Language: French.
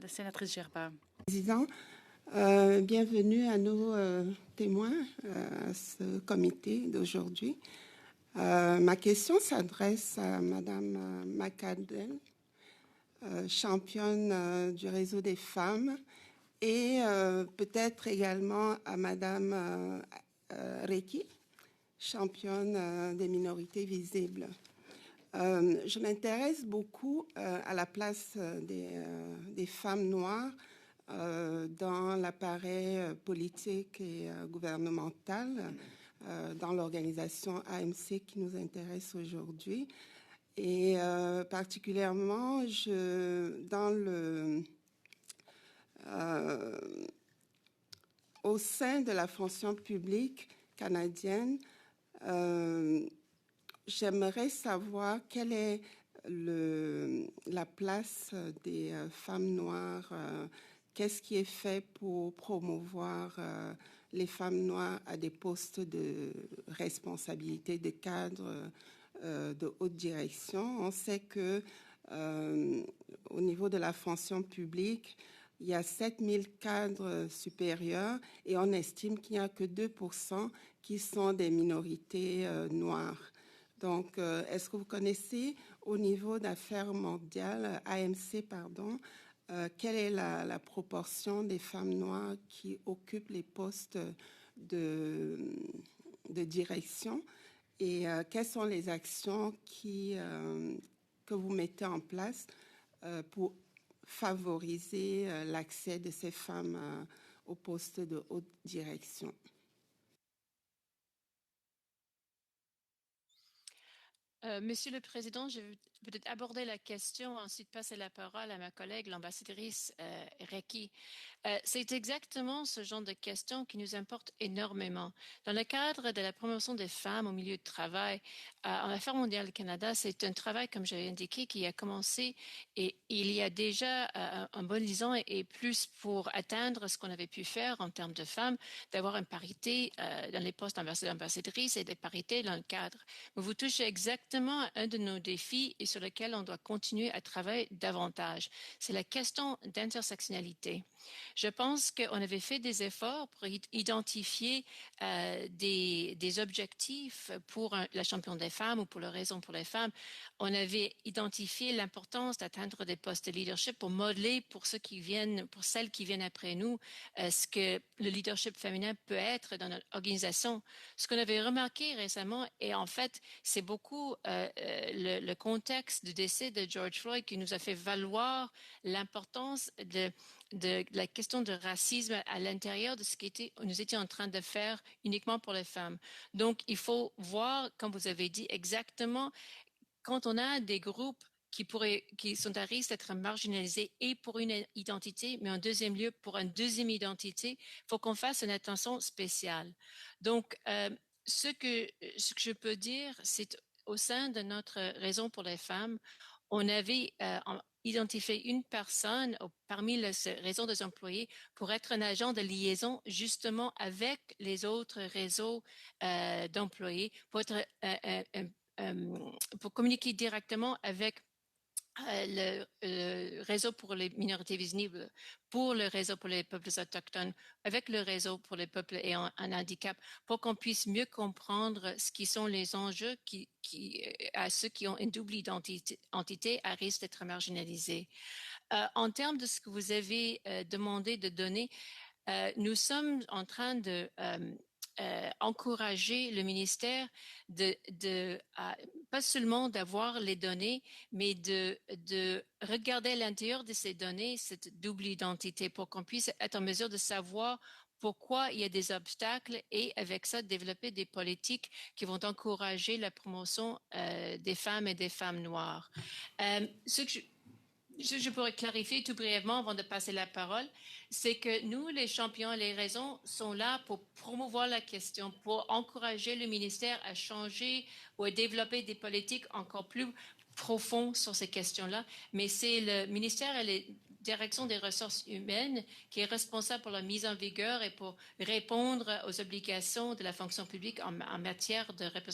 La sénatrice Gerba. Président, bienvenue à nos témoins à ce comité d'aujourd'hui. Ma question s'adresse à Madame McAdel, championne du réseau des femmes, et peut-être également à Madame Reki, championne des minorités visibles. Je m'intéresse beaucoup à la place des femmes noires dans l'appareil politique et gouvernemental, dans l'organisation AMC qui nous intéresse aujourd'hui. Et particulièrement, au sein de la fonction publique canadienne, j'aimerais savoir quelle est la place des femmes noires, qu'est-ce qui est fait pour promouvoir les femmes noires à des postes de responsabilité, de cadre, de haute direction. On sait que au niveau de la fonction publique, il y a 7000 cadres supérieurs et on estime qu'il n'y a que 2% qui sont des minorités noires. Donc, est-ce que vous connaissez au niveau d'affaires mondiales, AMC, pardon, quelle est la proportion des femmes noires qui occupent les postes de direction et quelles sont les actions que vous mettez en place pour favoriser l'accès de ces femmes aux postes de haute direction? Monsieur le Président, je vais peut-être aborder la question, ensuite passer la parole à ma collègue, l'ambassadrice Reki. C'est exactement ce genre de questions qui nous importe énormément. Dans le cadre de la promotion des femmes au milieu de travail, en Affaires mondiales Canada, c'est un travail, comme j'avais indiqué, qui a commencé et il y a déjà un bon 10 ans et plus pour atteindre ce qu'on avait pu faire en termes de femmes, d'avoir une parité dans les postes d'ambassadrice et des parités dans le cadre. Mais vous touchez exactement un de nos défis et sur lequel on doit continuer à travailler davantage. C'est la question d'intersectionnalité. Je pense qu'on avait fait des efforts pour identifier des objectifs pour la championne des femmes ou pour la raison pour les femmes. On avait identifié l'importance d'atteindre des postes de leadership pour modeler pour celles qui viennent après nous, ce que le leadership féminin peut être dans notre organisation. Ce qu'on avait remarqué récemment, et en fait, c'est beaucoup le contexte du décès de George Floyd qui nous a fait valoir l'importance de la question de racisme à l'intérieur de ce nous étions en train de faire uniquement pour les femmes. Donc, il faut voir, comme vous avez dit, exactement quand on a des groupes qui sont à risque d'être marginalisés et pour une identité, mais en deuxième lieu, pour une deuxième identité, il faut qu'on fasse une attention spéciale. Donc, ce que je peux dire, c'est au sein de notre raison pour les femmes, on avait identifié une personne parmi les raisons des employés pour être un agent de liaison justement avec les autres réseaux d'employés, pour communiquer directement avec le réseau pour les minorités visibles, pour le réseau pour les peuples autochtones, avec le réseau pour les peuples ayant un handicap, pour qu'on puisse mieux comprendre ce qui sont les enjeux à ceux qui ont une double identité à risque d'être marginalisés. En termes de ce que vous avez demandé de donner, nous sommes en train de encourager le ministère pas seulement d'avoir les données, mais de regarder à l'intérieur de ces données cette double identité pour qu'on puisse être en mesure de savoir pourquoi il y a des obstacles et avec ça développer des politiques qui vont encourager la promotion des femmes et des femmes noires. Ce que je pourrais clarifier tout brièvement avant de passer la parole, c'est que nous, les champions, les raisons sont là pour promouvoir la question, pour encourager le ministère à changer ou à développer des politiques encore plus profondes sur ces questions-là. Mais c'est le ministère et la direction des ressources humaines qui est responsable pour la mise en vigueur et pour répondre aux obligations de la fonction publique en matière de représentation